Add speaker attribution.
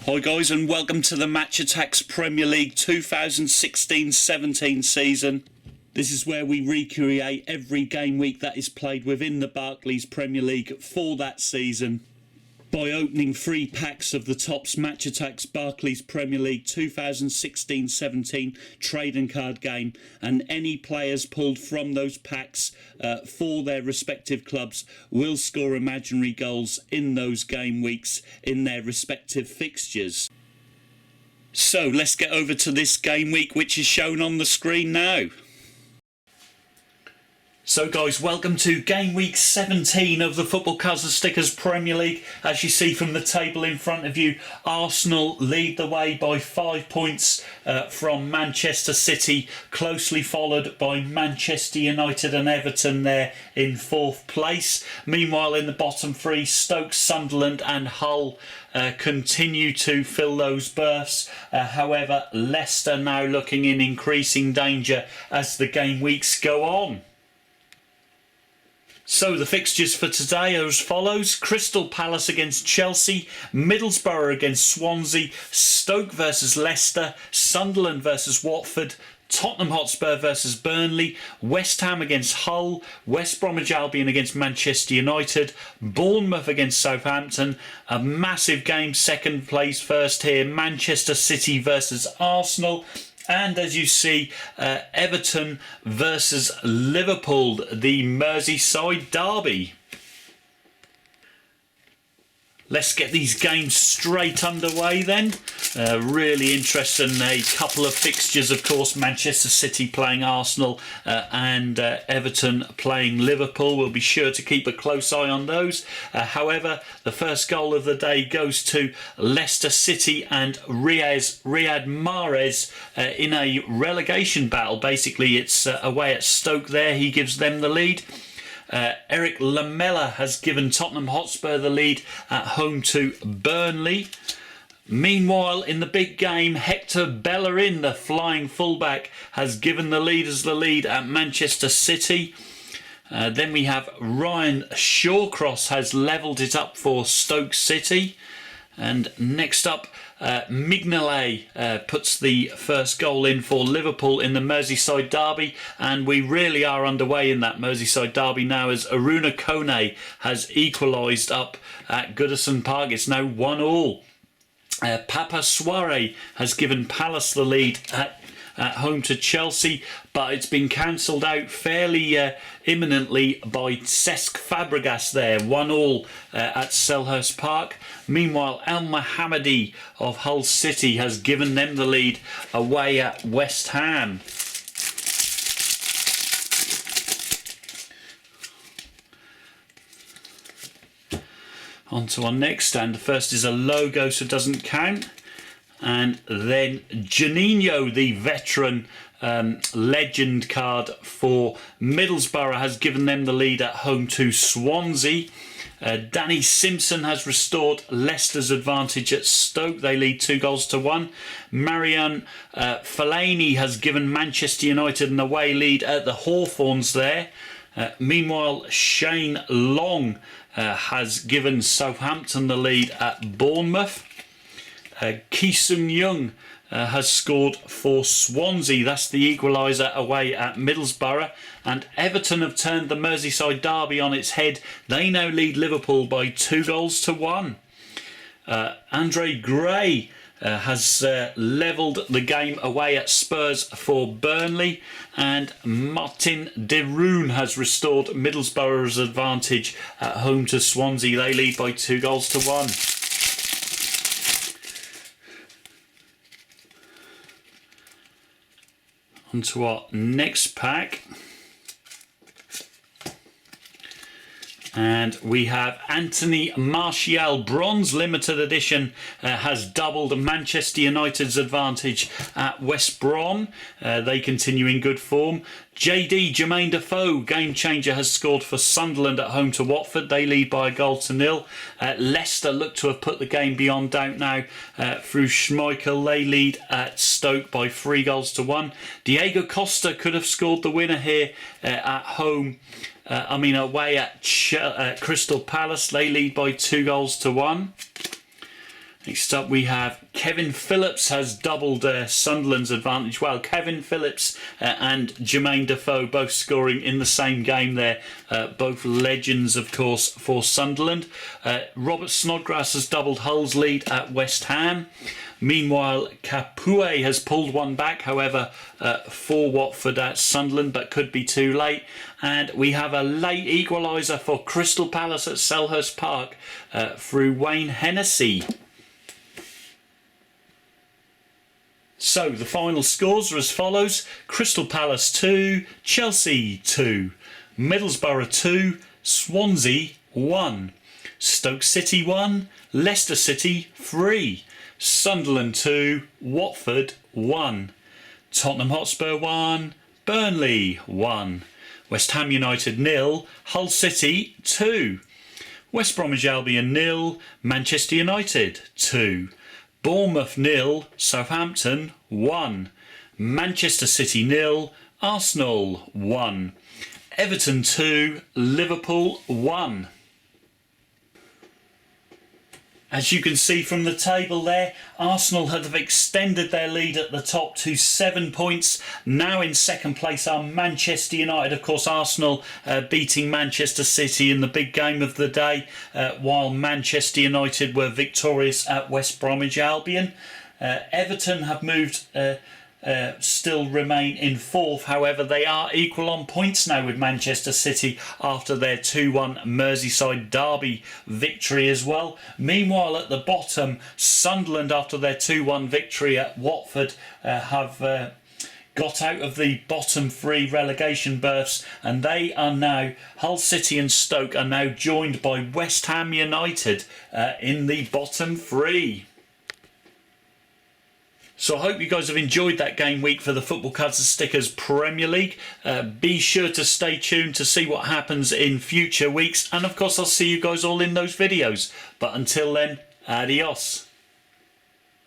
Speaker 1: Hi guys, and welcome to the ATTAX Premier League 2016-17 season. This is where we recreate every game week that is played within the Barclays Premier League for that season by opening 3 packs of the TOPPS ATTAX Barclays Premier League 2016-17 trading card game, and any players pulled from those packs for their respective clubs will score imaginary goals in those game weeks in their respective fixtures. So let's get over to this game week, which is shown on the screen now. So guys, welcome to game week 17 of the Football Cards and Stickers Premier League. As you see from the table in front of you, Arsenal lead the way by 5 points from Manchester City, closely followed by Manchester United and Everton there in 4th place. Meanwhile, in the bottom 3, Stoke, Sunderland and Hull continue to fill those berths. However, Leicester now looking in increasing danger as the game weeks go on. So the fixtures for today are as follows: Crystal Palace against Chelsea, Middlesbrough against Swansea, Stoke versus Leicester, Sunderland versus Watford, Tottenham Hotspur versus Burnley, West Ham against Hull, West Bromwich Albion against Manchester United, Bournemouth against Southampton. A massive game, second place first here, Manchester City versus Arsenal. And as you see, Everton versus Liverpool, the Merseyside derby. Let's get these games straight underway then. Really interesting. A couple of fixtures, of course. Manchester City playing Arsenal and Everton playing Liverpool. We'll be sure to keep a close eye on those. However, the first goal of the day goes to Leicester City and Riyad Mahrez in a relegation battle. Basically, it's away at Stoke there. He gives them the lead. Eric Lamela has given Tottenham Hotspur the lead at home to Burnley. Meanwhile, in the big game, Hector Bellerin, the flying fullback, has given the lead at Manchester City. Then we have Ryan Shawcross has levelled it up for Stoke City. And next up, Mignolet puts the first goal in for Liverpool in the Merseyside derby, and we really are underway in that Merseyside derby now as Aruna Kone has equalised up at Goodison Park. It's now 1-1. Papa Soare has given Palace the lead at home to Chelsea, but it's been cancelled out fairly imminently by Cesc Fabregas there, 1-1 at Selhurst Park. Meanwhile, Al Mohammadi of Hull City has given them the lead away at West Ham. On to our next stand. The first is a logo, so it doesn't count. And then Juninho, the veteran legend card for Middlesbrough, has given them the lead at home to Swansea. Danny Simpson has restored Leicester's advantage at Stoke. They lead 2-1. Marian Fellaini has given Manchester United an away lead at the Hawthorns there. Meanwhile, Shane Long has given Southampton the lead at Bournemouth. Ki Sung-young has scored for Swansea. That's the equaliser away at Middlesbrough. And Everton have turned the Merseyside derby on its head. They now lead Liverpool by 2-1. Andre Gray has levelled the game away at Spurs for Burnley. And Martin de Roon has restored Middlesbrough's advantage at home to Swansea. They lead by 2-1. On to our next pack. And we have Anthony Martial, bronze limited edition, has doubled Manchester United's advantage at West Brom. They continue in good form. JD Jermaine Defoe, game changer, has scored for Sunderland at home to Watford. They lead by 1-0. Leicester look to have put the game beyond doubt now through Schmeichel. They lead at Stoke by 3-1. Diego Costa could have scored the winner here at home. Away at Crystal Palace. They lead by 2-1. Next up we have Kevin Phillips has doubled Sunderland's advantage. Well, Kevin Phillips and Jermaine Defoe both scoring in the same game there. Both legends, of course, for Sunderland. Robert Snodgrass has doubled Hull's lead at West Ham. Meanwhile, Capoue has pulled one back, however, for Watford at Sunderland, but could be too late. And we have a late equaliser for Crystal Palace at Selhurst Park through Wayne Hennessy. So the final scores are as follows: Crystal Palace 2, Chelsea 2, Middlesbrough 2, Swansea 1, Stoke City 1, Leicester City 3, Sunderland 2, Watford 1, Tottenham Hotspur 1, Burnley 1, West Ham United 0, Hull City 2, West Bromwich Albion 0, Manchester United 2, Bournemouth 0, Southampton 1, Manchester City 0, Arsenal 1, Everton 2, Liverpool 1. As you can see from the table there, Arsenal have extended their lead at the top to 7 points. Now in second place are Manchester United. Of course, Arsenal beating Manchester City in the big game of the day, while Manchester United were victorious at West Bromwich Albion. Everton have moved... still remain in fourth. However, they are equal on points now with Manchester City after their 2-1 Merseyside derby victory as well. Meanwhile, at the bottom, Sunderland, after their 2-1 victory at Watford, have got out of the bottom 3 relegation berths, and they are now, Hull City and Stoke are now joined by West Ham United in the bottom 3. So I hope you guys have enjoyed that game week for the Football Cards and Stickers Premier League. Be sure to stay tuned to see what happens in future weeks. And of course, I'll see you guys all in those videos. But until then, adios.